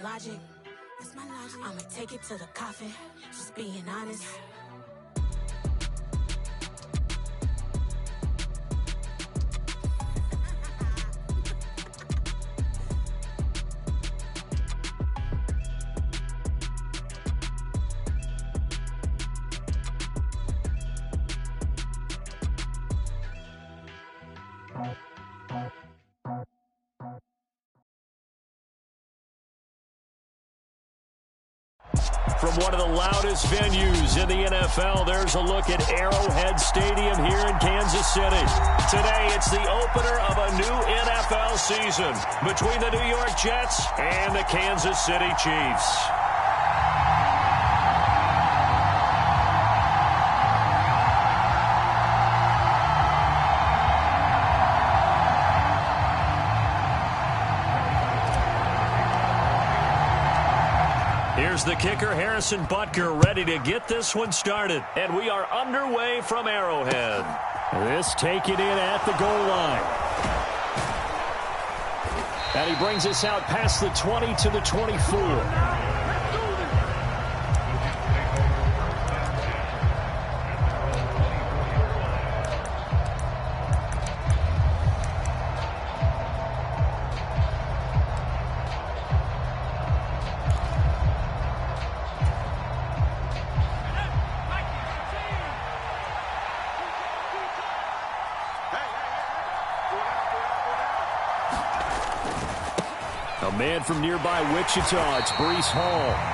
logic. I'ma take it to the coffin, just being honest. From one of the loudest venues in the NFL, there's a look at Arrowhead Stadium here in Kansas City. Today, it's the opener of a new NFL season between the New York Jets and the Kansas City Chiefs. Here's the kicker, Harrison Butker, ready to get this one started. And we are underway from Arrowhead. This taken in at the goal line. And he brings us out past the 20 to the 24. A man from nearby Wichita, it's Breece Hall.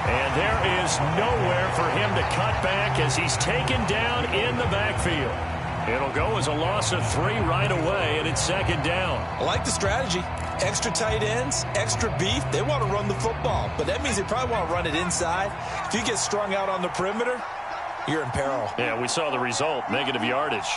And there is nowhere for him to cut back as he's taken down in the backfield. It'll go as a loss of 3 right away, and it's second down. I like the strategy. Extra tight ends, extra beef. They want to run the football, but that means they probably want to run it inside. If you get strung out on the perimeter, you're in peril. Yeah, we saw the result, negative yardage.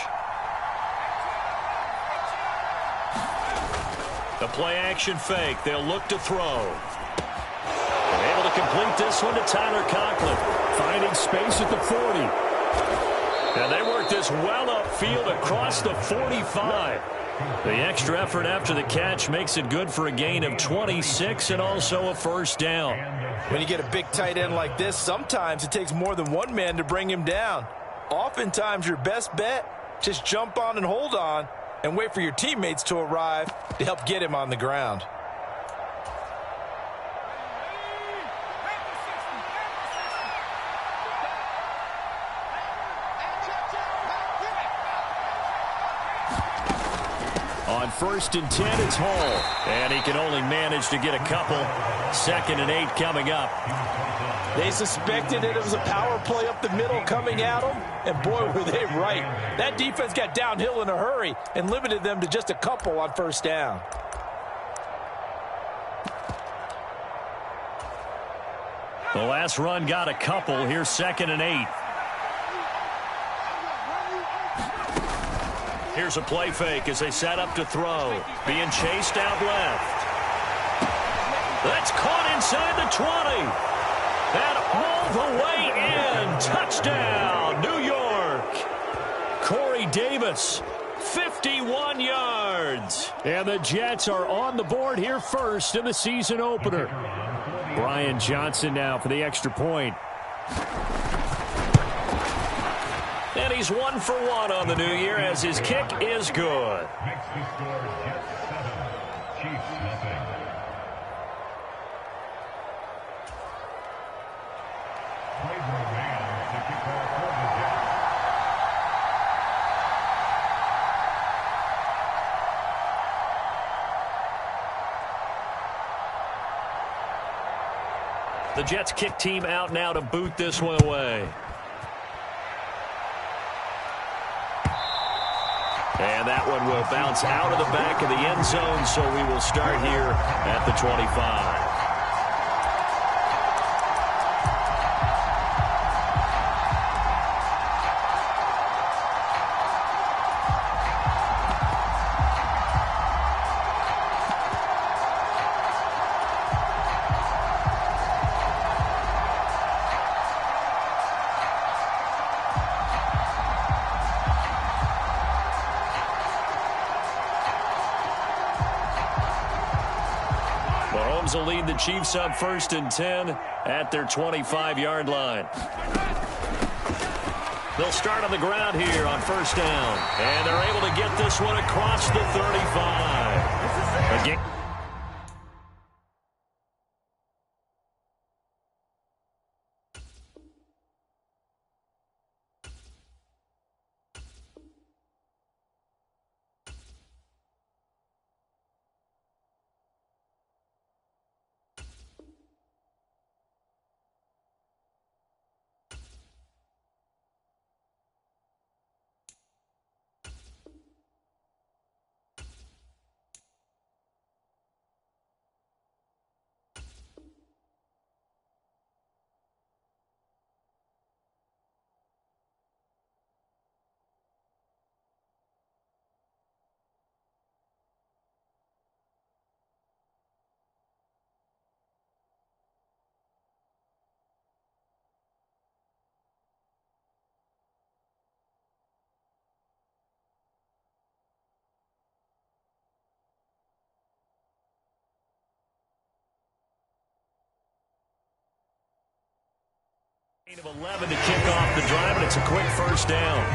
The play-action fake. They'll look to throw. And able to complete this one to Tyler Conklin. Finding space at the 40. And they work this well upfield across the 45. The extra effort after the catch makes it good for a gain of 26 and also a first down. When you get a big tight end like this, sometimes it takes more than one man to bring him down. Oftentimes your best bet, just jump on and hold on and wait for your teammates to arrive to help get him on the ground. On 1st and 10, it's Hall. And he can only manage to get a couple. 2nd and 8 coming up. They suspected it was a power play up the middle coming at them, and boy, were they right. That defense got downhill in a hurry and limited them to just a couple on first down. The last run got a couple. Here's 2nd and 8. Here's a play fake as they set up to throw. Being chased out left. That's caught inside the 20. And all the way in. Touchdown, New York. Corey Davis, 51 yards. And the Jets are on the board here first in the season opener. Brian Johnson now for the extra point. And he's 1 for 1 on the new year as his kick is good. The Jets kick team out now to boot this one away. And that one will bounce out of the back of the end zone, so we will start here at the 25. Mahomes will lead the Chiefs up 1st and 10 at their 25-yard line. They'll start on the ground here on 1st down. And they're able to get this one across the 35. Again. Of 11 to kick off the drive, and it's a quick 1st down.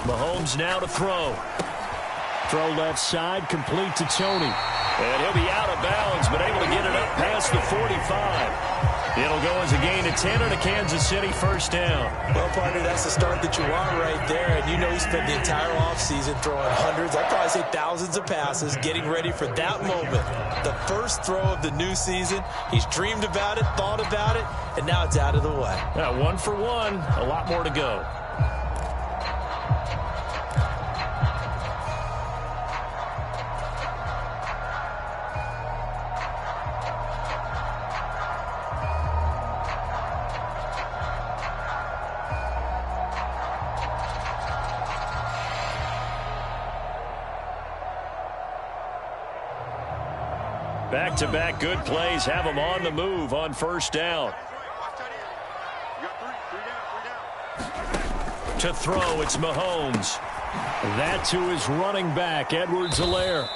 Mahomes now to throw. Throw left side, complete to Tony. And he'll be out of bounds, but able to get it up past the 45. It'll go as a gain of 10 and a Kansas City 1st down. Well, partner, that's the start that you want right there. And you know he spent the entire offseason throwing hundreds, I'd probably say thousands of passes, getting ready for that moment. The first throw of the new season. He's dreamed about it, thought about it, and now it's out of the way. 1 for 1, a lot more to go. Back-to-back good plays have them on the move on 1st down. To throw, it's Mahomes. That to his running back, Edwards-Helaire.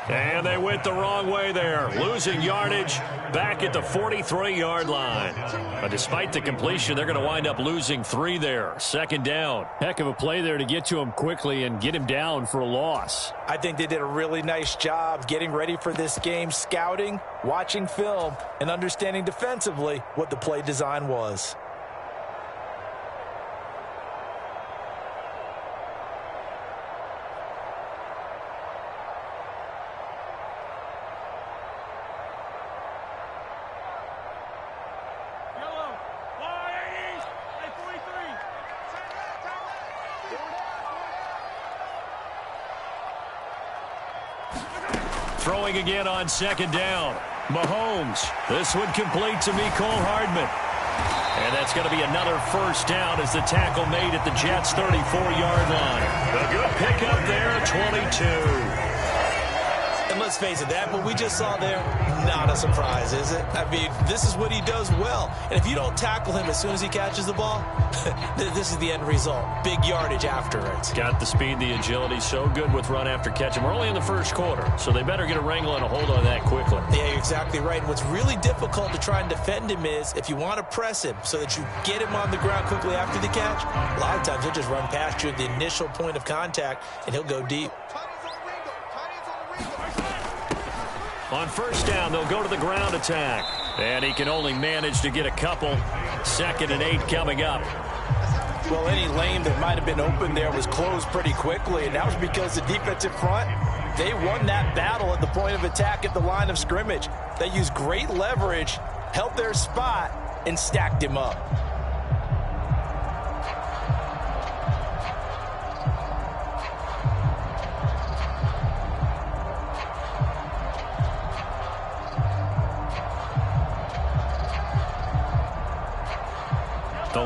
And they went the wrong way there, losing yardage back at the 43-yard line. But despite the completion, they're going to wind up losing 3 there. 2nd down. Heck of a play there to get to him quickly and get him down for a loss. I think they did a really nice job getting ready for this game, scouting, watching film, and understanding defensively what the play design was. Throwing again on 2nd down. Mahomes. This one complete to Mecole Hardman. And that's going to be another 1st down as the tackle made at the Jets' 34-yard line. A good pickup there, 22. And let's face it, that what we just saw there, not a surprise, is it? I mean, this is what he does well. And if you don't tackle him as soon as he catches the ball, this is the end result. Big yardage after it. Got the speed, the agility, so good with run after catch. And we're only in the 1st quarter, so they better get a wrangle and a hold on that quickly. Yeah, you're exactly right. What's really difficult to try and defend him is if you want to press him so that you get him on the ground quickly after the catch, a lot of times he'll just run past you at the initial point of contact, and he'll go deep. On 1st down, they'll go to the ground attack. And he can only manage to get a couple. 2nd and 8 coming up. Well, any lane that might have been open there was closed pretty quickly, and that was because the defensive front, they won that battle at the point of attack at the line of scrimmage. They used great leverage, held their spot, and stacked him up.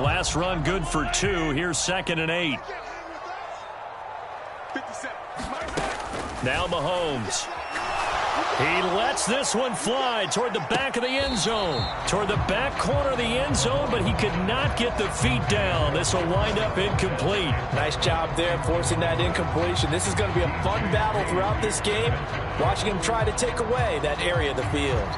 last run good for 2. Here's 2nd and 8. Now Mahomes. He lets this one fly toward the back of the end zone. Toward the back corner of the end zone, but he could not get the feet down. This will wind up incomplete. Nice job there forcing that incompletion. This is going to be a fun battle throughout this game. Watching him try to take away that area of the field.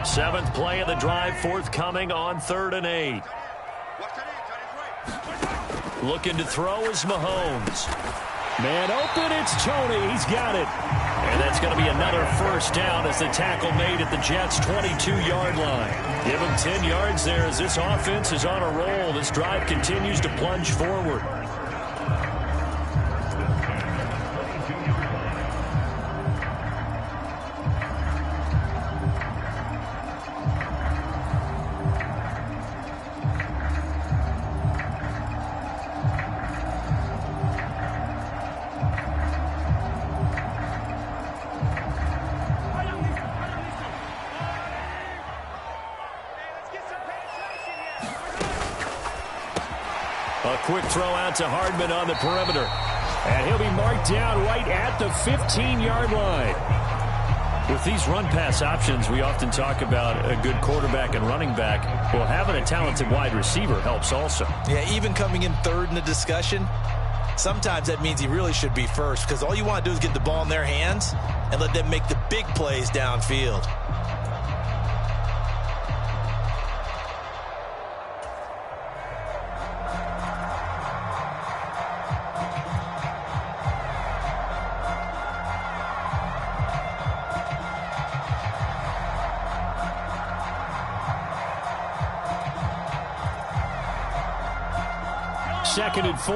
Seventh play of the drive forthcoming on 3rd and 8. Looking to throw is Mahomes. Man open, it's Tony. He's got it. And that's going to be another first down as the tackle made at the Jets' 22-yard line. Give him 10 yards there as this offense is on a roll. This drive continues to plunge forward. A quick throw out to Hardman on the perimeter. And he'll be marked down right at the 15-yard line. With these run-pass options, we often talk about a good quarterback and running back. Well, having a talented wide receiver helps also. Yeah, even coming in third in the discussion, sometimes that means he really should be first because all you want to do is get the ball in their hands and let them make the big plays downfield. Second and 4.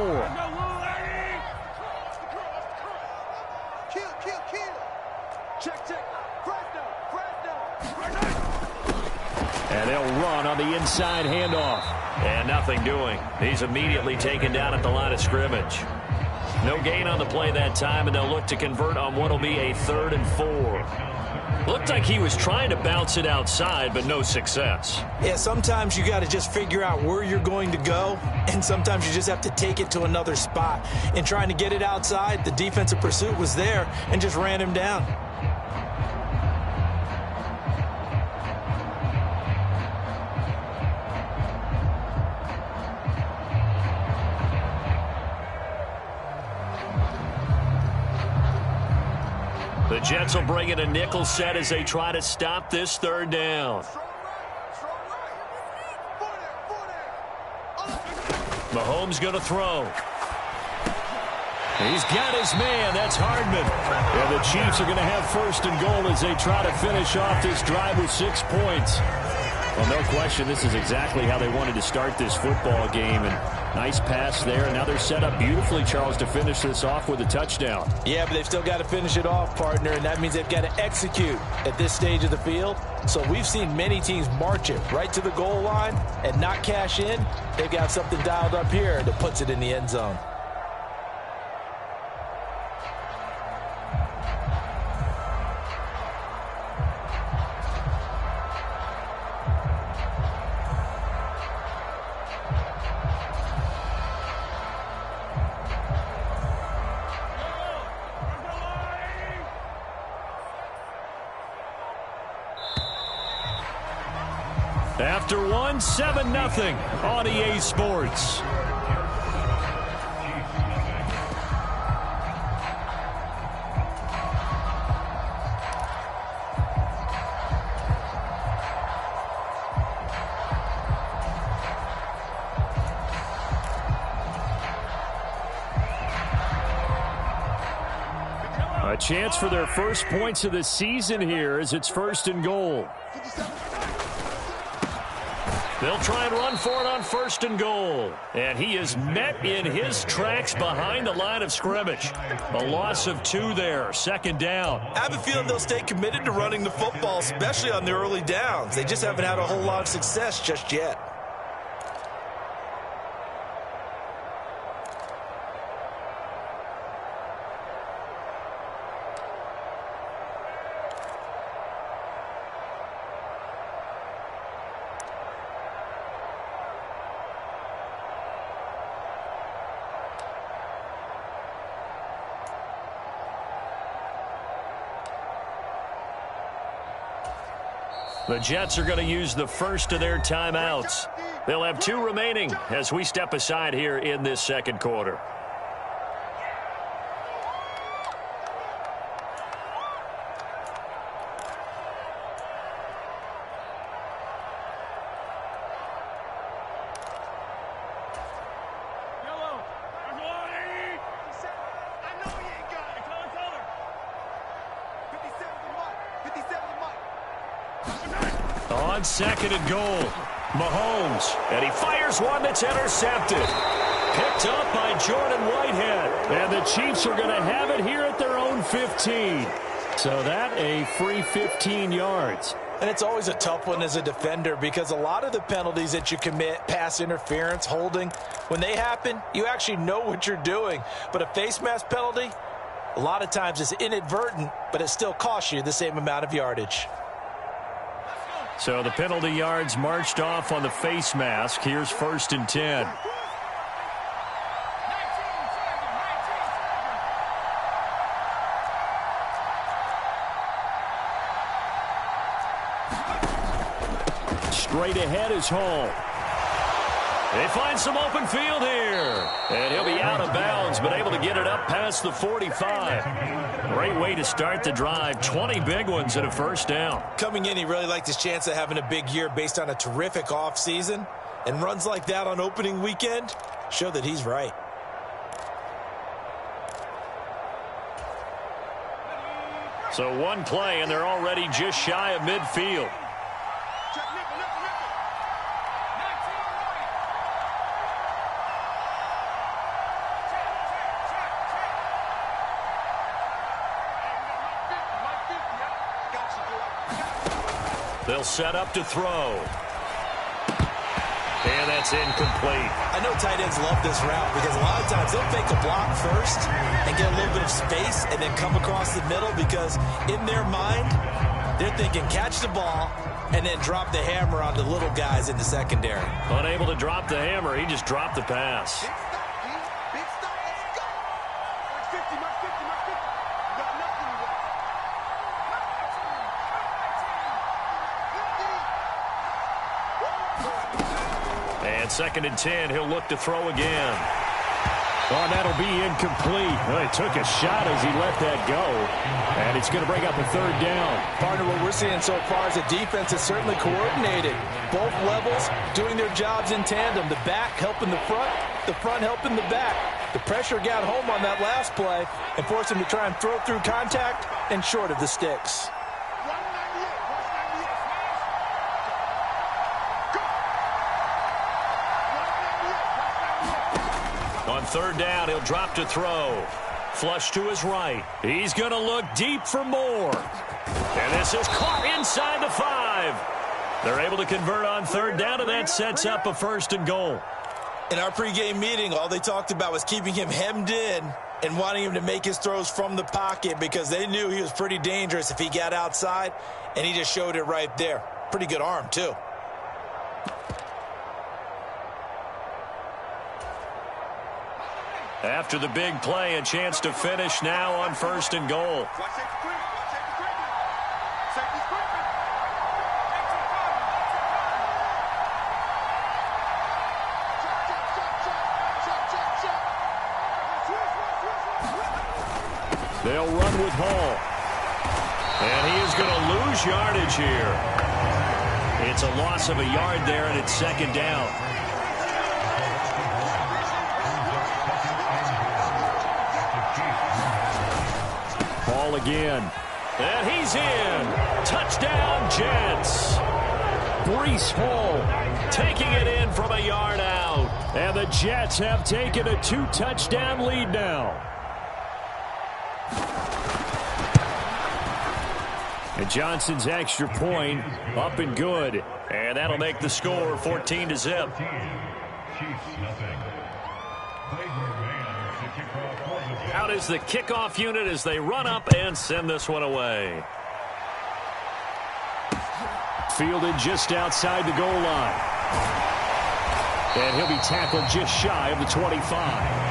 And they'll run on the inside handoff. And nothing doing. He's immediately taken down at the line of scrimmage. No gain on the play that time, and they'll look to convert on what will be a 3rd and 4. Looked like he was trying to bounce it outside, but no success. Yeah, sometimes you got to just figure out where you're going to go, and sometimes you just have to take it to another spot. In trying to get it outside, the defensive pursuit was there and just ran him down. The Jets will bring in a nickel set as they try to stop this 3rd down. Mahomes going to throw. He's got his man. That's Hardman. And the Chiefs are going to have 1st and goal as they try to finish off this drive with 6 points. Well, no question, this is exactly how they wanted to start this football game. And nice pass there. And now they're set up beautifully, Charles, to finish this off with a touchdown. Yeah, but they've still got to finish it off, partner, and that means they've got to execute at this stage of the field. So we've seen many teams march it right to the goal line and not cash in. They've got something dialed up here that puts it in the end zone. After one, 7-0 on EA Sports. A chance for their first points of the season here as it's 1st and goal. They'll try and run for it on 1st and goal. And he is met in his tracks behind the line of scrimmage. A loss of 2 there, 2nd down. I have a feeling they'll stay committed to running the football, especially on the early downs. They just haven't had a whole lot of success just yet. The Jets are going to use the first of their timeouts. They'll have 2 remaining as we step aside here in this 2nd quarter. On 2nd and goal, Mahomes, and he fires one that's intercepted. Picked up by Jordan Whitehead. And the Chiefs are going to have it here at their own 15. So that a free 15 yards. And it's always a tough one as a defender because a lot of the penalties that you commit, pass interference, holding, when they happen, you actually know what you're doing. But a face mask penalty, a lot of times it's inadvertent, but it still costs you the same amount of yardage. So the penalty yards marched off on the face mask. Here's 1st and 10. Straight ahead is Hall. They find some open field here. And he'll be out of bounds, but able to get it up past the 45. Great way to start the drive. 20 big ones and a 1st down. Coming in, he really liked his chance of having a big year based on a terrific offseason. And runs like that on opening weekend show that he's right. So 1 play, and they're already just shy of midfield. They'll set up to throw. And that's incomplete. I know tight ends love this route because a lot of times they'll fake a block first and get a little bit of space and then come across the middle because in their mind, they're thinking catch the ball and then drop the hammer on the little guys in the secondary. Unable to drop the hammer, he just dropped the pass. And 2nd and 10, he'll look to throw again. Well, that'll be incomplete. Well, he took a shot as he let that go. And it's going to bring up a 3rd down. Partner, what we're seeing so far is the defense is certainly coordinated. Both levels doing their jobs in tandem. The back helping the front helping the back. The pressure got home on that last play and forced him to try and throw through contact and short of the sticks. On 3rd down, he'll drop to throw. Flush to his right. He's going to look deep for more. And this is caught inside the 5. They're able to convert on 3rd down, and that sets up a 1st and goal. In our pregame meeting, all they talked about was keeping him hemmed in and wanting him to make his throws from the pocket because they knew he was pretty dangerous if he got outside, and he just showed it right there. Pretty good arm, too. After the big play, a chance to finish now on 1st and goal. They'll run with Hall. And he is going to lose yardage here. It's a loss of a yard there, and it's 2nd down. Ball again. And he's in. Touchdown, Jets. Breece Hall taking it in from a yard out. And the Jets have taken a 2-touchdown lead now. And Johnson's extra point up and good. And that'll make the score 14-0. Out is the kickoff unit as they run up and send this one away. Fielded just outside the goal line. And he'll be tackled just shy of the 25.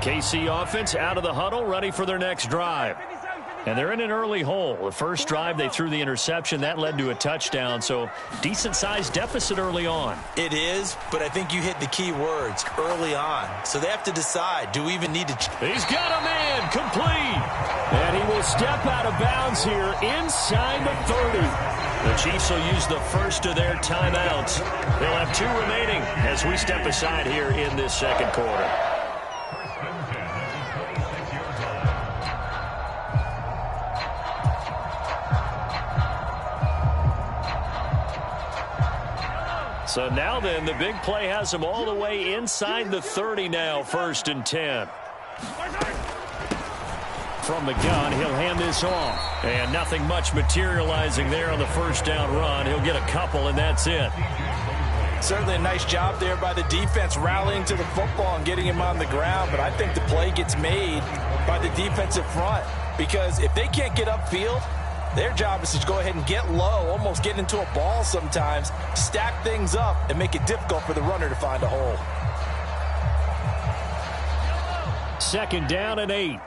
KC offense out of the huddle, ready for their next drive. And they're in an early hole. The first drive, they threw the interception. That led to a touchdown, so decent-sized deficit early on. It is, but I think you hit the key words, early on. So they have to decide, do we even need to... He's got a man, complete. And he will step out of bounds here inside the 30. The Chiefs will use the first of their timeouts. They'll have 2 remaining as we step aside here in this second quarter. So now then, the big play has him all the way inside the 30 now, 1st and 10. From the gun, he'll hand this off. And nothing much materializing there on the first down run. He'll get a couple, and that's it. Certainly a nice job there by the defense rallying to the football and getting him on the ground, but I think the play gets made by the defensive front because if they can't get upfield, their job is to go ahead and get low, almost get into a ball sometimes, stack things up, and make it difficult for the runner to find a hole. 2nd down and 8.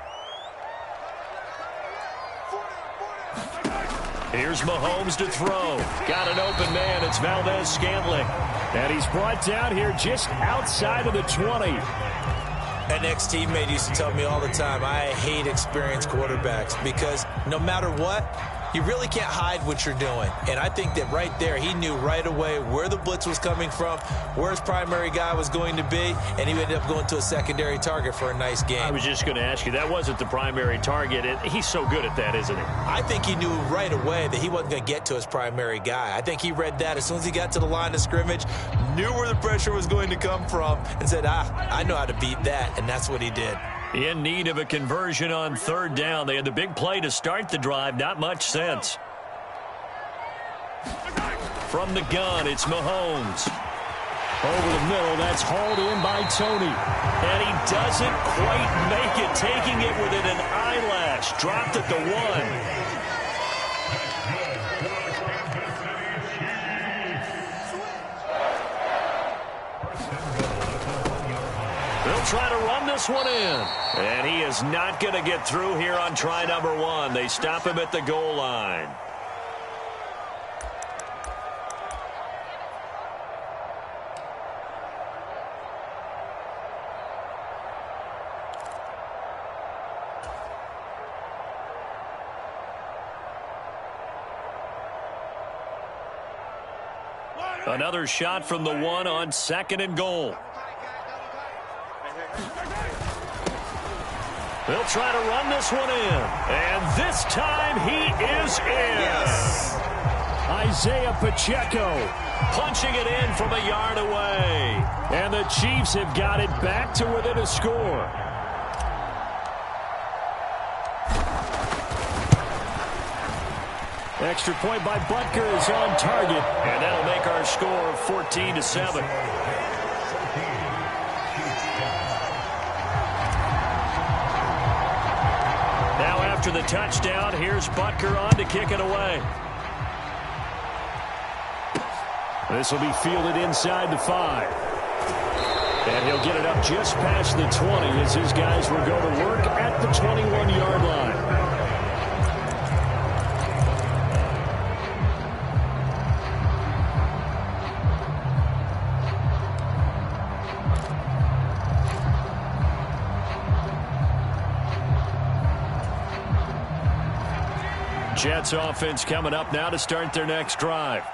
Here's Mahomes to throw. Got an open man. It's Valdez-Scantling. And he's brought down here just outside of the 20. An ex-teammate used to tell me all the time, I hate experienced quarterbacks because no matter what, you really can't hide what you're doing. And I think that right there, he knew right away where the blitz was coming from, where his primary guy was going to be, and he ended up going to a secondary target for a nice game. I was just going to ask you, that wasn't the primary target. He's so good at that, isn't he? I think he knew right away that he wasn't going to get to his primary guy. I think he read that as soon as he got to the line of scrimmage, knew where the pressure was going to come from, and said, I know how to beat that, and that's what he did. In need of a conversion on 3rd down. They had the big play to start the drive. Not much sense. From the gun, it's Mahomes. Over the middle, that's hauled in by Tony. And he doesn't quite make it, taking it within an eyelash. Dropped at the 1. They'll try to run this one in. And he is not going to get through here on try number 1. They stop him at the goal line. Another shot from the 1 on 2nd and goal. They'll try to run this one in. And this time he is in. Yes. Isaiah Pacheco punching it in from a yard away. And the Chiefs have got it back to within a score. Extra point by Butker is on target. And that'll make our score 14-7. Now after the touchdown, here's Butker on to kick it away. This will be fielded inside the 5. And he'll get it up just past the 20 as his guys will go to work at the 21-yard line. Jets offense coming up now to start their next drive.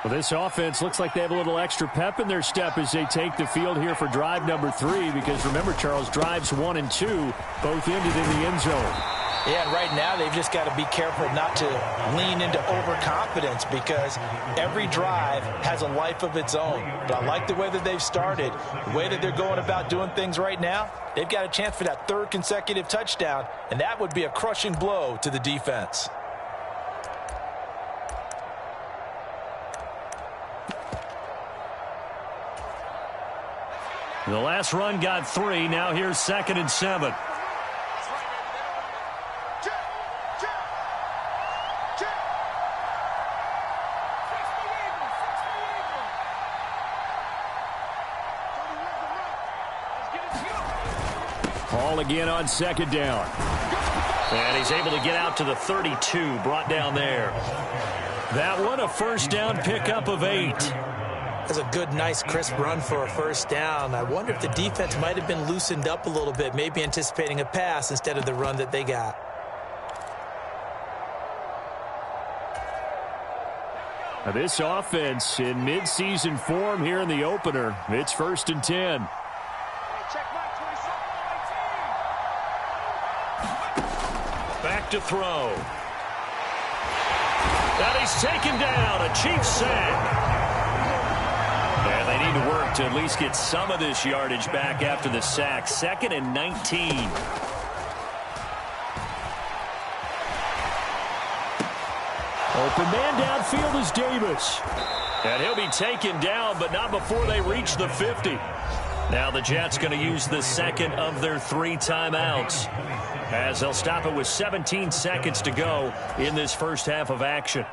Well, this offense looks like they have a little extra pep in their step as they take the field here for drive number 3, because remember, Charles, drives 1 and 2 both ended in the end zone. Yeah, and right now they've just got to be careful not to lean into overconfidence, because every drive has a life of its own. But I like the way that they've started, the way that they're going about doing things right now. They've got a chance for that 3rd consecutive touchdown, and that would be a crushing blow to the defense. The last run got 3. Now here's 2nd and 7. Hall again on 2nd down. And he's able to get out to the 32, brought down there. That one a first down pickup of 8. That's a good, nice, crisp run for a first down. I wonder if the defense might have been loosened up a little bit, maybe anticipating a pass instead of the run that they got. Now this offense in midseason form here in the opener. It's 1st and 10. Back to throw. And he's taken down. A Chiefs sack. And they need to work to at least get some of this yardage back after the sack. 2nd and 19. Open man downfield is Davis. And he'll be taken down, but not before they reach the 50. Now the Jets going to use the 2nd of their 3 timeouts, as they'll stop it with 17 seconds to go in this first half of action.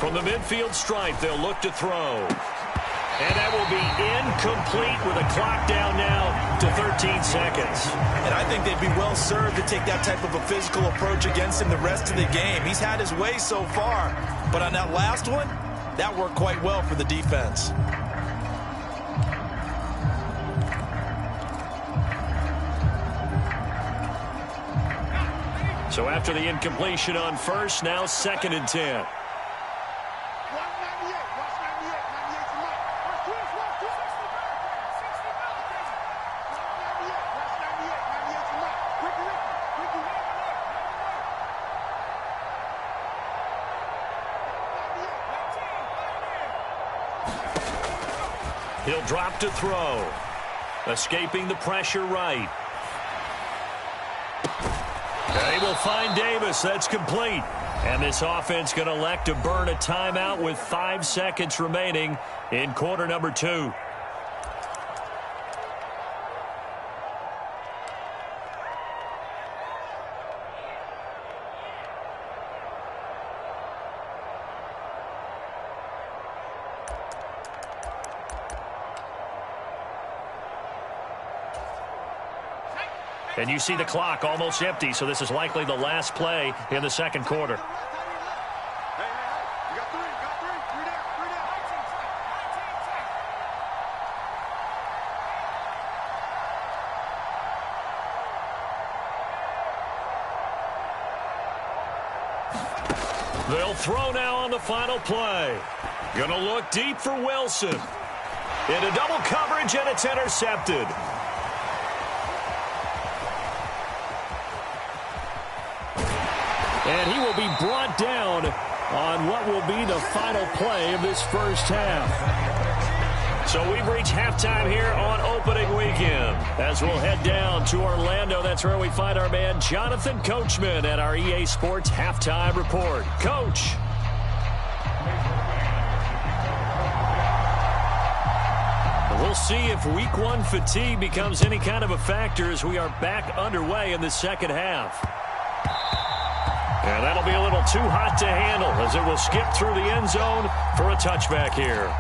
From the midfield stripe, they'll look to throw. And that will be incomplete with a clock down now to 13 seconds. And I think they'd be well served to take that type of a physical approach against him the rest of the game. He's had his way so far, but on that last one, that worked quite well for the defense. So after the incompletion on first, now 2nd and 10. He'll drop to throw. Escaping the pressure right. They will find Davis. That's complete. And this offense going to elect to burn a timeout with 5 seconds remaining in quarter number 2. And you see the clock almost empty, so this is likely the last play in the second quarter. They'll throw now on the final play. Gonna look deep for Wilson. Into double coverage, and it's intercepted. And he will be brought down on what will be the final play of this first half. So we've reached halftime here on opening weekend. As we'll head down to Orlando, that's where we find our man Jonathan Coachman at our EA Sports Halftime Report. Coach. We'll see if week one fatigue becomes any kind of a factor as we are back underway in the second half. And that'll be a little too hot to handle as it will skip through the end zone for a touchback here.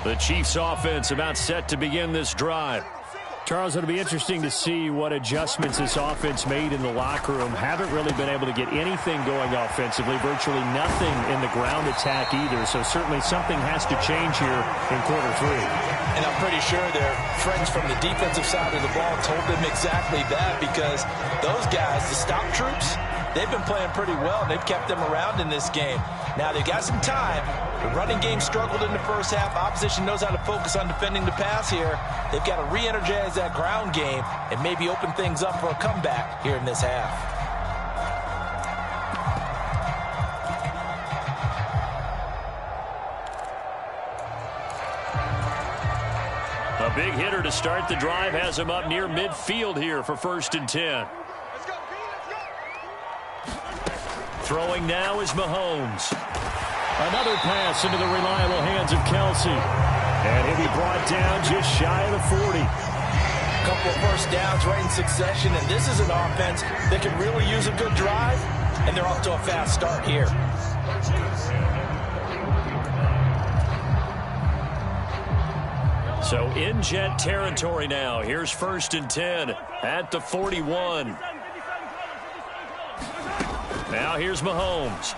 The Chiefs offense about set to begin this drive. Charles, it'll be interesting to see what adjustments this offense made in the locker room. Haven't really been able to get anything going offensively, virtually nothing in the ground attack either. So certainly something has to change here in quarter three. And I'm pretty sure their friends from the defensive side of the ball told them exactly that, because those guys, the stop troops, they've been playing pretty well, and they've kept them around in this game. Now, they've got some time. The running game struggled in the first half. Opposition knows how to focus on defending the pass here. They've got to re-energize that ground game and maybe open things up for a comeback here in this half. A big hitter to start the drive has him up near midfield here for 1st and 10. Throwing now is Mahomes. Another pass into the reliable hands of Kelsey. And he'll be brought down just shy of the 40. A couple of first downs right in succession, and this is an offense that can really use a good drive, and they're off to a fast start here. So in Jet territory now. Here's 1st and 10 at the 41. Now here's Mahomes.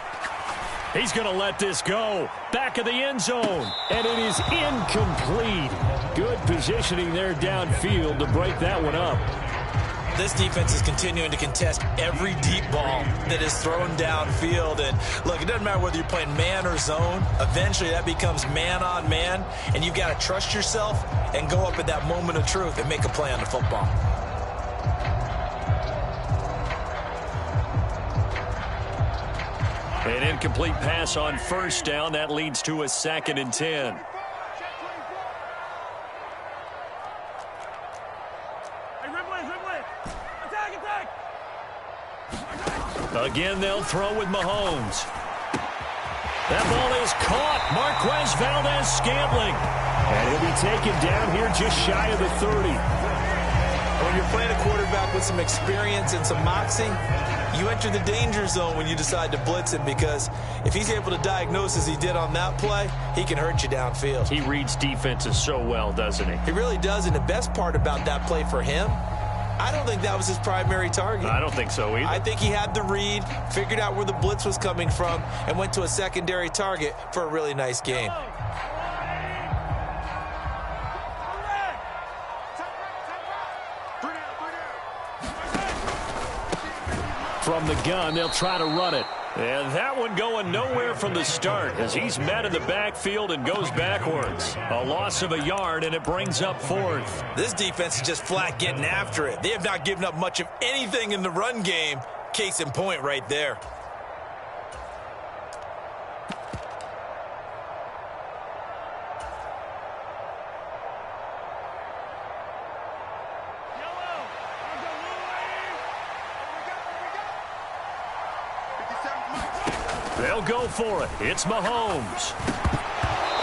He's going to let this go. Back of the end zone. And it is incomplete. Good positioning there downfield to break that one up. This defense is continuing to contest every deep ball that is thrown downfield. And look, it doesn't matter whether you're playing man or zone. Eventually that becomes man on man. And you've got to trust yourself and go up at that moment of truth and make a play on the football. An incomplete pass on 1st down. That leads to a 2nd and 10. Again, they'll throw with Mahomes. That ball is caught. Marquez Valdez-Scantling. And he'll be taken down here just shy of the 30. When you're playing a quarterback with some experience and some moxie, you enter the danger zone when you decide to blitz him, because if he's able to diagnose as he did on that play, he can hurt you downfield. He reads defenses so well, doesn't he? He really does, and the best part about that play for him, I don't think that was his primary target. I don't think so either. I think he had the read, figured out where the blitz was coming from, and went to a secondary target for a really nice game. From the gun, they'll try to run it. And that one going nowhere from the start as he's met in the backfield and goes backwards. A loss of a yard, and it brings up 4th. This defense is just flat getting after it. They have not given up much of anything in the run game. Case in point right there. They'll go for it. It's Mahomes.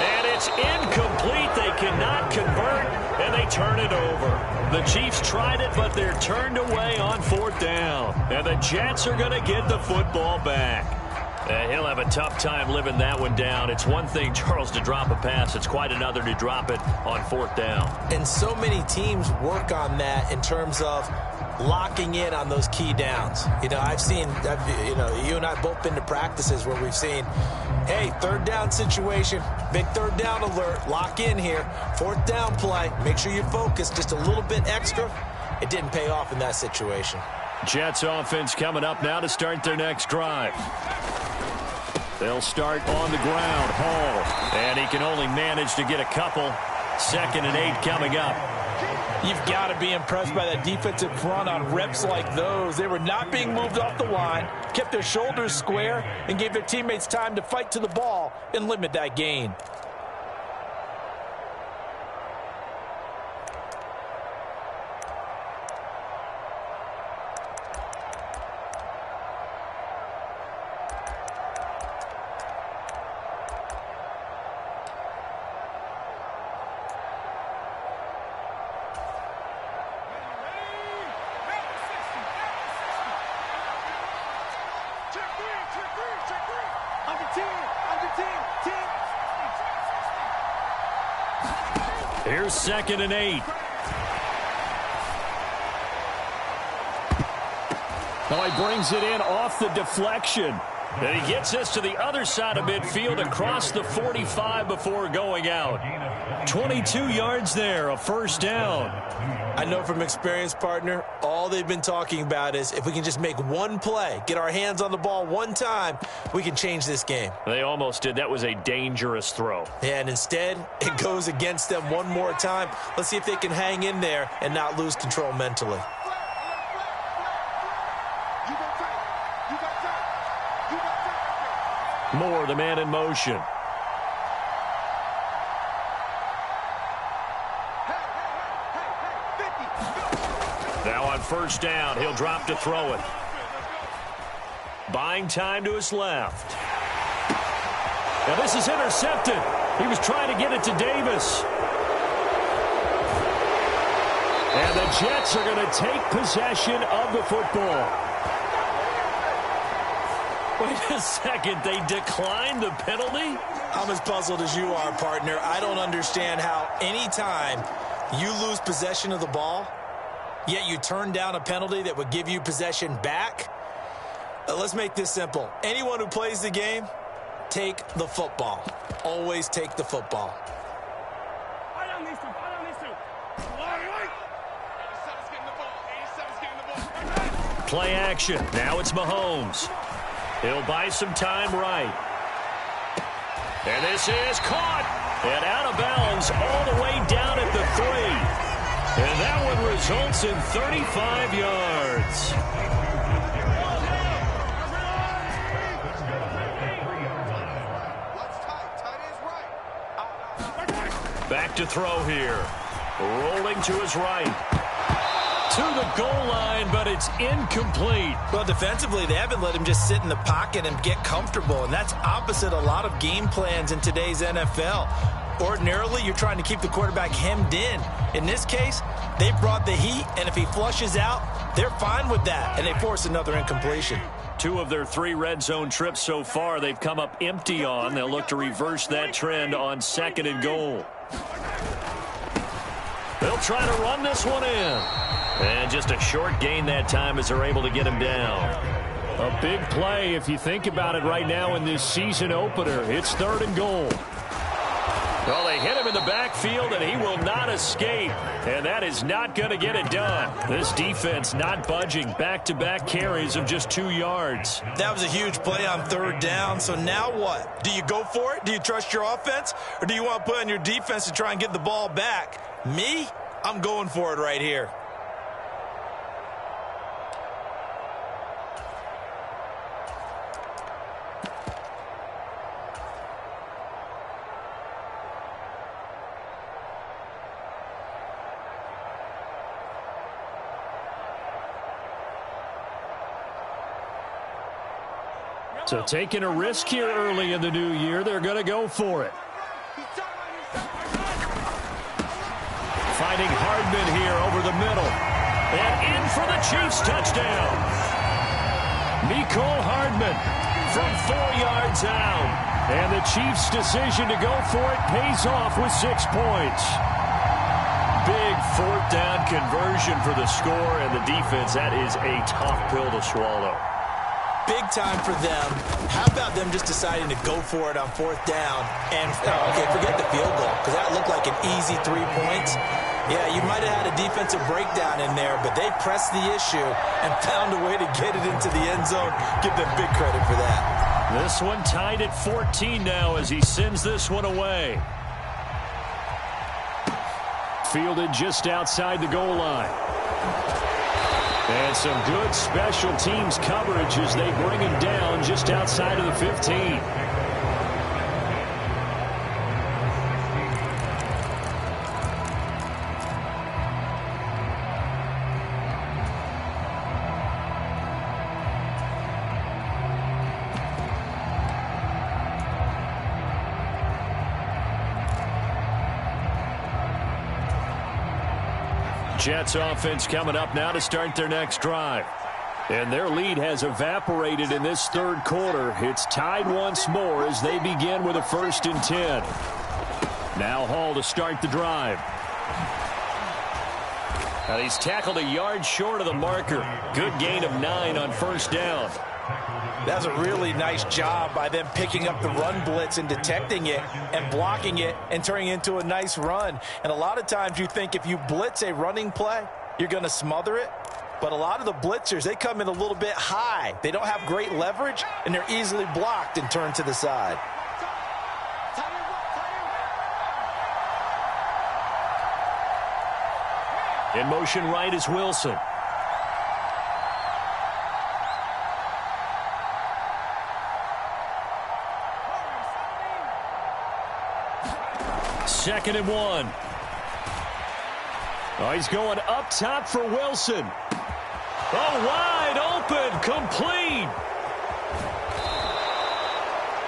And it's incomplete. They cannot convert, and they turn it over. The Chiefs tried it, but they're turned away on 4th down. And the Jets are going to get the football back. He'll have a tough time living that one down. It's one thing, Charles, to drop a pass. It's quite another to drop it on 4th down. And so many teams work on that in terms of locking in on those key downs. You know, you and I both been to practices where we've seen, hey, 3rd down situation, big 3rd down alert, lock in here, 4th down play, make sure you're focused just a little bit extra. It didn't pay off in that situation. Jets offense coming up now to start their next drive. They'll start on the ground. Hall. And he can only manage to get a couple. 2nd and 8 coming up. You've got to be impressed by that defensive front on reps like those. They were not being moved off the line, kept their shoulders square, and gave their teammates time to fight to the ball and limit that gain. Here's 2nd and 8. Now he brings it in off the deflection. And he gets this to the other side of midfield across the 45 before going out. 22 yards there, a first down. I know from experience, partner, all they've been talking about is if we can just make one play, get our hands on the ball one time, we can change this game. They almost did. That was a dangerous throw. Yeah, and instead, it goes against them one more time. Let's see if they can hang in there and not lose control mentally. Moore, the man in motion. Now on first down, he'll drop to throw it. Buying time to his left. Now this is intercepted. He was trying to get it to Davis. And the Jets are going to take possession of the football. Wait a second, they declined the penalty? I'm as puzzled as you are, partner. I don't understand how any time you lose possession of the ball, yet you turn down a penalty that would give you possession back. Let's make this simple. Anyone who plays the game, take the football. Always take the football. Play action. Now it's Mahomes. He'll buy some time right. And this is caught. And out of bounds all the way down at the 3. And that one results in 35 yards. Back to throw here. Rolling to his right. To the goal line, but it's incomplete. Well, defensively, they haven't let him just sit in the pocket and get comfortable, and that's opposite a lot of game plans in today's NFL. Ordinarily, you're trying to keep the quarterback hemmed in. In this case, they brought the heat, and if he flushes out, they're fine with that, and they force another incompletion. 2 of their 3 red zone trips so far, they've come up empty on. They'll look to reverse that trend on 2nd and goal. They'll try to run this one in. And just a short gain that time as they're able to get him down. A big play if you think about it right now in this season opener. It's 3rd and goal. Well, they hit him in the backfield, and he will not escape. And that is not going to get it done. This defense not budging. Back-to-back carries of just 2 yards. That was a huge play on 3rd down. So now what? Do you go for it? Do you trust your offense? Or do you want to put on your defense to try and get the ball back? Me? I'm going for it right here. So taking a risk here early in the new year, they're going to go for it. Finding Hardman here over the middle. And in for the Chiefs touchdown. Mecole Hardman from 4 yards out. And the Chiefs' decision to go for it pays off with 6 points. Big 4th down conversion for the score, and the defense, that is a tough pill to swallow. Big time for them. How about them just deciding to go for it on 4th down? And, okay, forget the field goal, because that looked like an easy 3 points. Yeah, you might have had a defensive breakdown in there, but they pressed the issue and found a way to get it into the end zone. Give them big credit for that. This one tied at 14 now as he sends this one away. fielded just outside the goal line. And some good special teams coverage as they bring him down just outside of the 15. Jets offense coming up now to start their next drive. And their lead has evaporated in this third quarter. It's tied once more as they begin with a 1st and 10. Now Hall to start the drive. And he's tackled a yard short of the marker. Good gain of 9 on 1st down. That's a really nice job by them picking up the run blitz and detecting it and blocking it and turning it into a nice run. And a lot of times you think if you blitz a running play, you're going to smother it. But a lot of the blitzers, they come in a little bit high. They don't have great leverage, and they're easily blocked and turned to the side. In motion right is Wilson. Second and 1. Oh, he's going up top for Wilson. Oh, wide open, complete.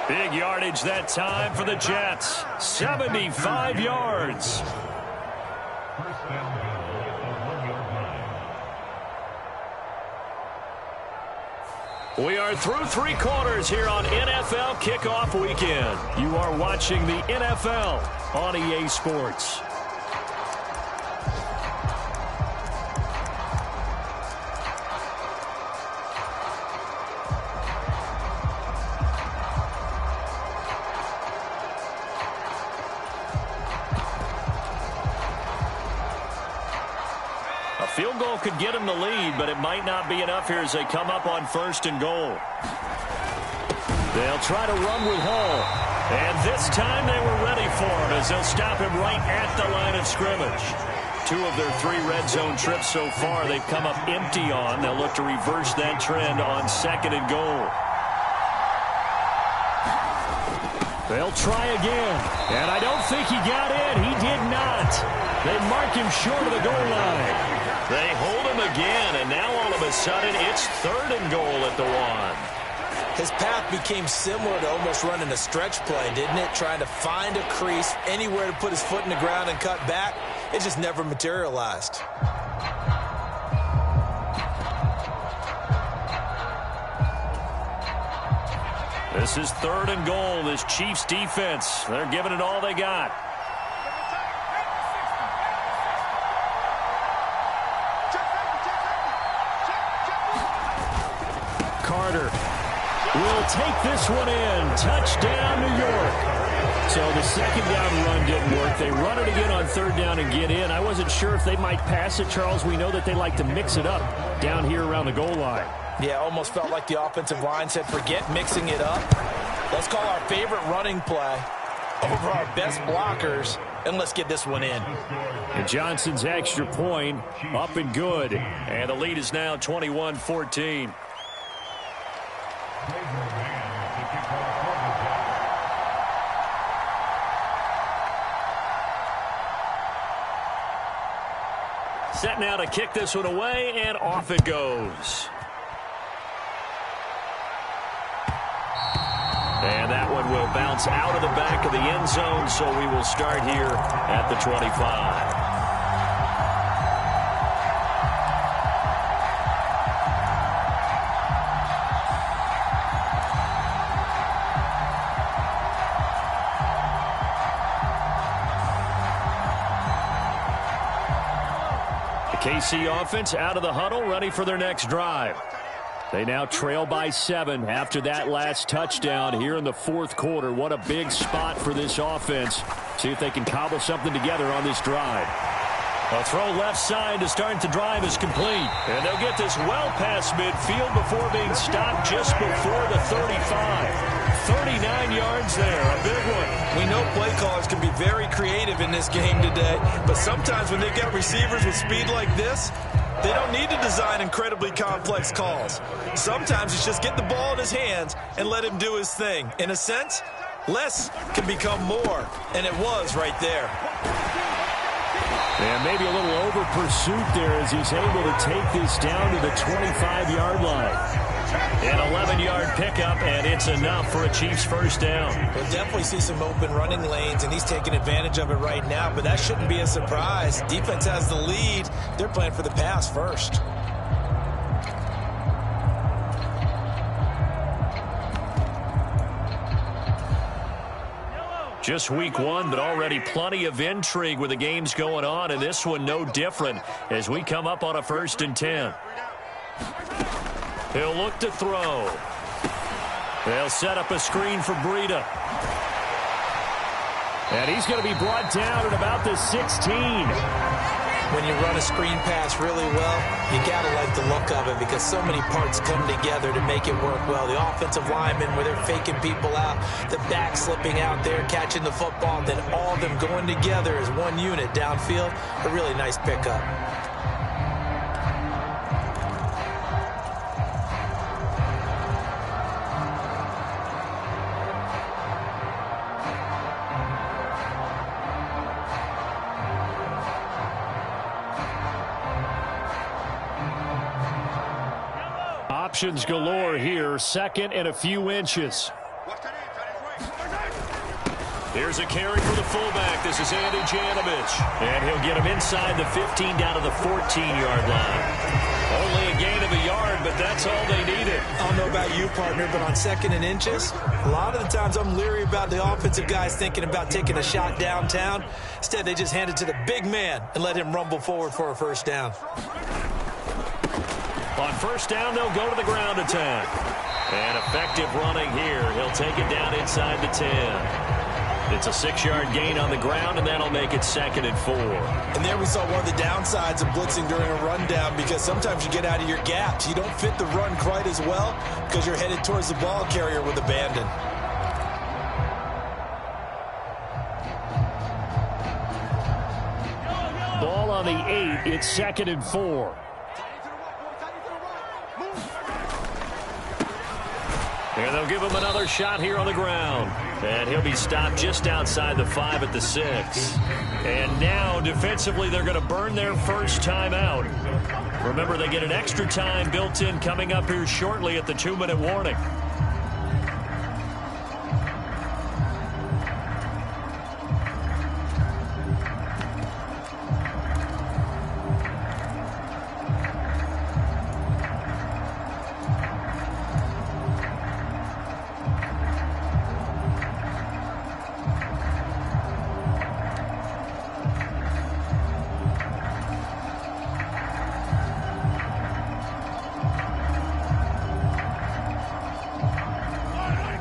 Big yardage that time for the Jets. 75 yards. We are through 3 quarters here on NFL Kickoff Weekend. You are watching the NFL on EA Sports. Field goal could get them the lead, but it might not be enough here as they come up on 1st and goal. They'll try to run with Hall. And this time they were ready for him as they'll stop him right at the line of scrimmage. 2 of their 3 red zone trips so far they've come up empty on. They'll look to reverse that trend on 2nd and goal. They'll try again. And I don't think he got in. He did not. They mark him short of the goal line. They hold him again, and now all of a sudden it's 3rd and goal at the 1. His path became similar to almost running a stretch play, didn't it? Trying to find a crease, anywhere to put his foot in the ground and cut back. It just never materialized. This is 3rd and goal. This Chiefs defense, they're giving it all they got. Carter will take this one in. Touchdown, New York. So the 2nd down run didn't work. They run it again on 3rd down and get in. I wasn't sure if they might pass it, Charles. We know that they like to mix it up down here around the goal line. Yeah, almost felt like the offensive line said, forget mixing it up. Let's call our favorite running play over our best blockers, and let's get this one in. And Johnson's extra point up and good. And the lead is now 21-14. Set now to kick this one away, and off it goes. And that one will bounce out of the back of the end zone, so we will start here at the 25. KC offense out of the huddle, ready for their next drive. They now trail by 7 after that last touchdown here in the 4th quarter. What a big spot for this offense. See if they can cobble something together on this drive. A throw left side to start the drive is complete. And they'll get this well past midfield before being stopped just before the 35. 39 yards there, a big one. We know play callers can be very creative in this game today, but sometimes when they get receivers with speed like this, they don't need to design incredibly complex calls. Sometimes it's just get the ball in his hands and let him do his thing. In a sense, less can become more, and it was right there. And maybe a little over pursuit there as he's able to take this down to the 25-yard line. An 11-yard pickup, and it's enough for a Chiefs first down. We'll definitely see some open running lanes, and he's taking advantage of it right now, but that shouldn't be a surprise. Defense has the lead. They're playing for the pass first. Just week one, but already plenty of intrigue with the games going on, and this one no different as we come up on a 1st and 10. He'll look to throw. They'll set up a screen for Breida. And he's going to be brought down at about the 16. When you run a screen pass really well, you got to like the look of it because so many parts come together to make it work well. The offensive linemen, where they're faking people out, the back slipping out there, catching the football, then all of them going together as one unit downfield. A really nice pickup. Options galore here. 2nd and a few inches. Here's a carry for the fullback. This is Andy Janovich. And he'll get him inside the 15 down to the 14-yard line. Only a gain of a yard, but that's all they needed. I don't know about you, partner, but on 2nd and inches, a lot of the times I'm leery about the offensive guys thinking about taking a shot downtown. Instead, they just hand it to the big man and let him rumble forward for a first down. On first down, they'll go to the ground attack. And effective running here. He'll take it down inside the 10. It's a 6-yard gain on the ground, and that'll make it 2nd and 4. And there we saw one of the downsides of blitzing during a rundown because sometimes you get out of your gaps. You don't fit the run quite as well because you're headed towards the ball carrier with abandon. Ball on the 8. It's 2nd and 4. And they'll give him another shot here on the ground. And he'll be stopped just outside the 5 at the 6. And now, defensively, they're going to burn their first time out. Remember, they get an extra time built in coming up here shortly at the 2-minute warning.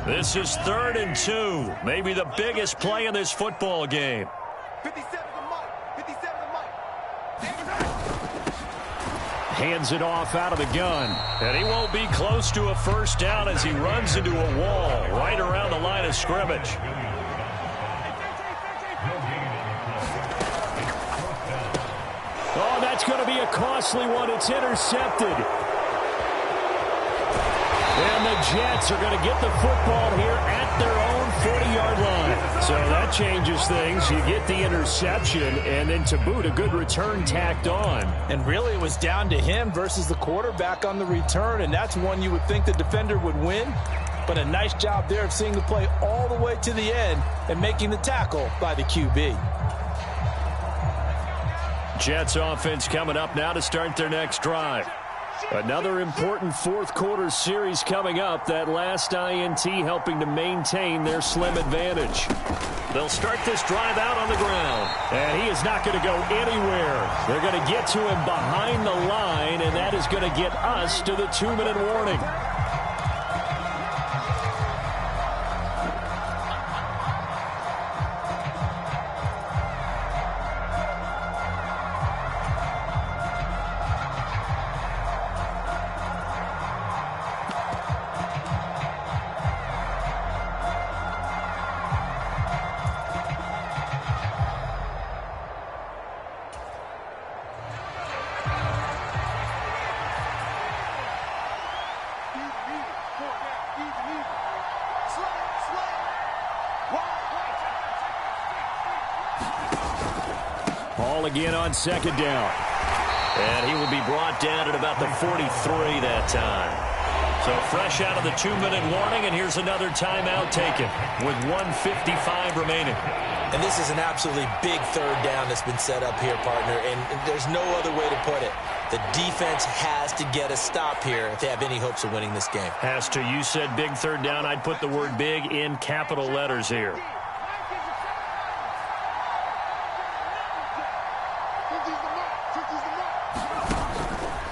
This is 3rd and 2. Maybe the biggest play in this football game. 57 the mark. 57 the mark. Hands it off out of the gun. And he won't be close to a first down as he runs into a wall right around the line of scrimmage. Oh, that's going to be a costly one. It's intercepted. And the Jets are going to get the football here at their own 40-yard line. So that changes things. You get the interception, and then to boot, a good return tacked on. And really, it was down to him versus the quarterback on the return, and that's one you would think the defender would win. But a nice job there of seeing the play all the way to the end and making the tackle by the QB. Jets offense coming up now to start their next drive. Another important fourth-quarter series coming up. That last INT helping to maintain their slim advantage. They'll start this drive out on the ground. And he is not going to go anywhere. They're going to get to him behind the line, and that is going to get us to the 2-minute warning. ball again on second down. And he will be brought down at about the 43 that time. So fresh out of the 2-minute warning, and here's another timeout taken with 1:55 remaining. And this is an absolutely big third down that's been set up here, partner, and there's no other way to put it. The defense has to get a stop here if they have any hopes of winning this game. Has to. You said big third down. I'd put the word big in capital letters here.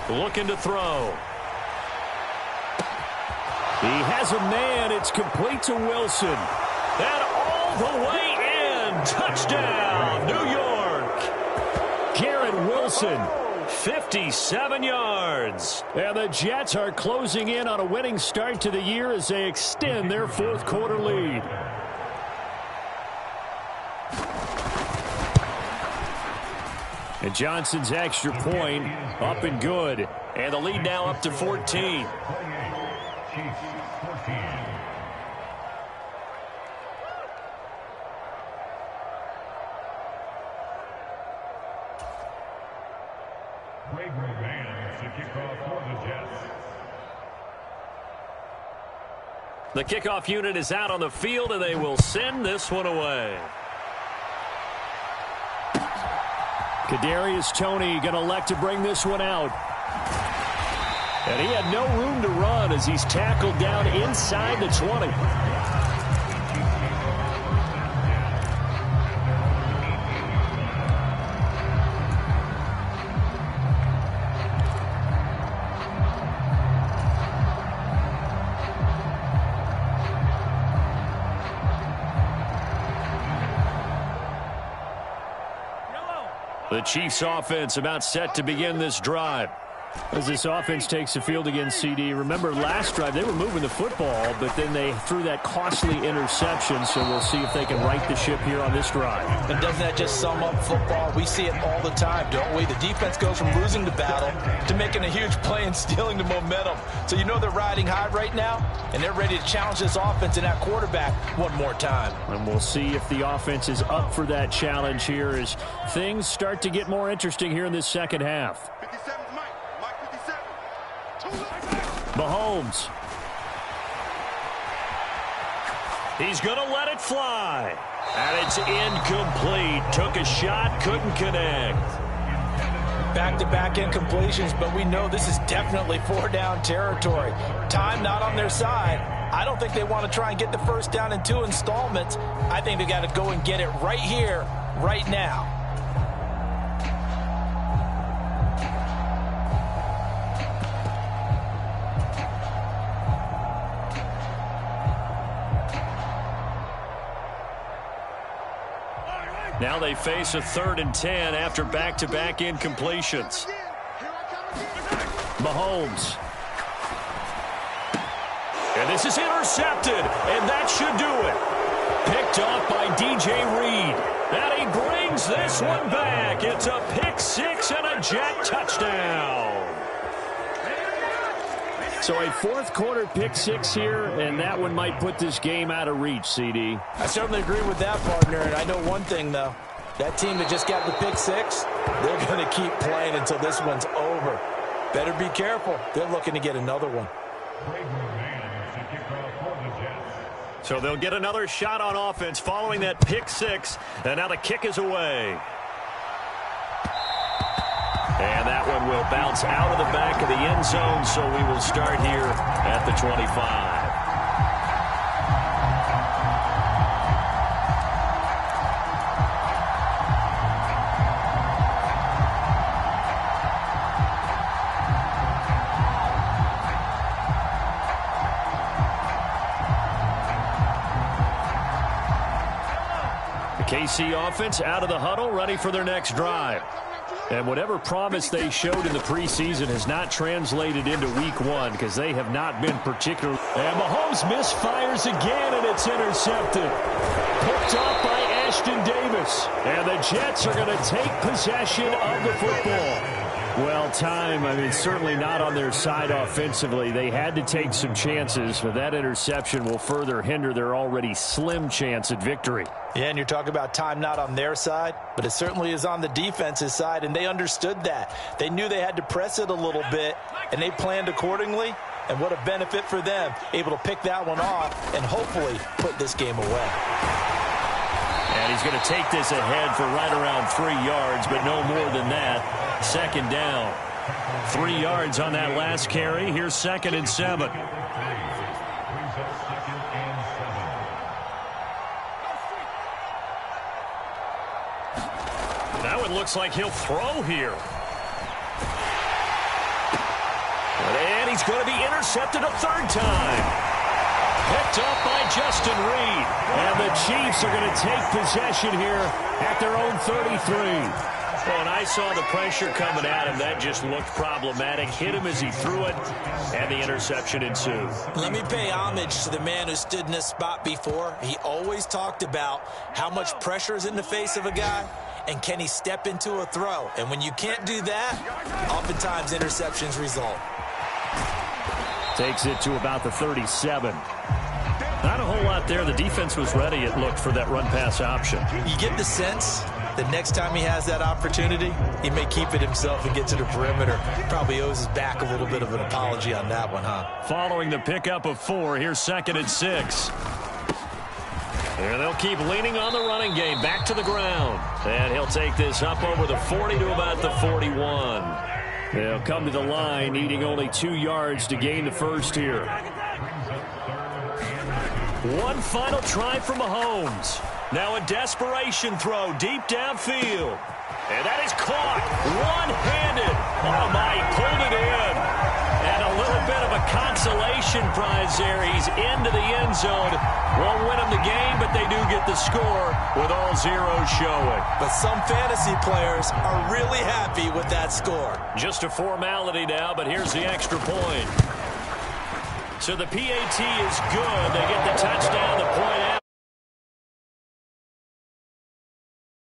Looking to throw. He has a man. It's complete to Wilson. And all the way in. Touchdown, New York. Garrett Wilson. 57 yards. And the Jets are closing in on a winning start to the year as they extend their fourth quarter lead. And Johnson's extra point up and good. And the lead now up to 14. The kickoff unit is out on the field, and they will send this one away. Kadarius Toney going to elect to bring this one out. And he had no room to run as he's tackled down inside the 20. The Chiefs offense about set to begin this drive. As this offense takes the field against CD, remember last drive they were moving the football, but then they threw that costly interception, so we'll see if they can right the ship here on this drive. And doesn't that just sum up football? We see it all the time, don't we? The defense goes from losing the battle to making a huge play and stealing the momentum. So you know they're riding high right now, and they're ready to challenge this offense and that quarterback one more time. And we'll see if the offense is up for that challenge here as things start to get more interesting here in this second half. Mahomes. He's going to let it fly. And it's incomplete. Took a shot, couldn't connect. Back-to-back incompletions, but we know this is definitely four-down territory. Time not on their side. I don't think they want to try and get the first down in 2 installments. I think they got to go and get it right here, right now. Now they face a 3rd and 10 after back-to-back incompletions. Mahomes. And this is intercepted, and that should do it. Picked off by DJ Reed. And he brings this one back. It's a pick six and a Jet touchdown. So a fourth quarter pick six here, and that one might put this game out of reach, CD. I certainly agree with that, partner. And I know one thing, though. That team that just got the pick six, they're going to keep playing until this one's over. Better be careful. They're looking to get another one. So they'll get another shot on offense following that pick six. And now the kick is away. And that one will bounce out of the back of the end zone, so we will start here at the 25. The KC offense out of the huddle, ready for their next drive. And whatever promise they showed in the preseason has not translated into week one because they have not been particularly. And Mahomes misfires again, and it's intercepted. Picked off by Ashton Davis. And the Jets are going to take possession of the football. Well, time, I mean, certainly not on their side offensively. They had to take some chances, but that interception will further hinder their already slim chance at victory. Yeah, and you're talking about time not on their side, but it certainly is on the defense's side, and they understood that. They knew they had to press it a little bit, and they planned accordingly, and what a benefit for them, able to pick that one off and hopefully put this game away. And he's going to take this ahead for right around 3 yards, but no more than that. Second down. 3 yards on that last carry. Here's 2nd and 7. Now it looks like he'll throw here. And he's going to be intercepted a 3rd time. Picked up by Justin Reed. And the Chiefs are going to take possession here at their own 33. Well, when I saw the pressure coming at him, that just looked problematic. Hit him as he threw it, and the interception ensued. Let me pay homage to the man who stood in this spot before. He always talked about how much pressure is in the face of a guy, and can he step into a throw. And when you can't do that, oftentimes interceptions result. Takes it to about the 37. Not a whole lot there. The defense was ready, it looked, for that run-pass option. You get the sense that next time he has that opportunity, he may keep it himself and get to the perimeter. Probably owes his back a little bit of an apology on that one, huh? Following the pickup of 4, here's 2nd and 6. And they'll keep leaning on the running game. Back to the ground. And he'll take this up over the 40 to about the 41. They'll come to the line, needing only 2 yards to gain the first here. One final try for Mahomes. Now a desperation throw deep downfield. And that is caught one-handed. Oh, my, pulled it in. And a little bit of a consolation prize there. He's into the end zone. Won't win them the game, but they do get the score with all zeros showing. But some fantasy players are really happy with that score. Just a formality now, but here's the extra point. So the PAT is good. They get the touchdown, the point